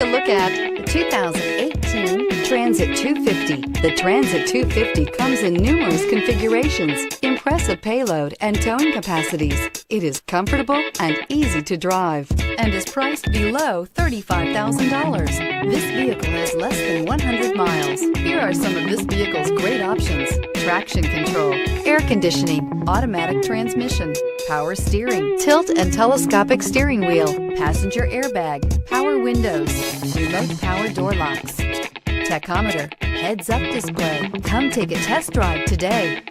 Take a look at the 2018 Transit-250. The Transit-250 comes in numerous configurations, impressive payload, and towing capacities. It is comfortable and easy to drive and is priced below $35,000. This vehicle has less than 100 miles. Here are some of this vehicle's great options: traction control, air conditioning, automatic transmission, power steering, tilt and telescopic steering wheel, passenger airbag, power windows, remote power door locks, tachometer, heads-up display. Come take a test drive today.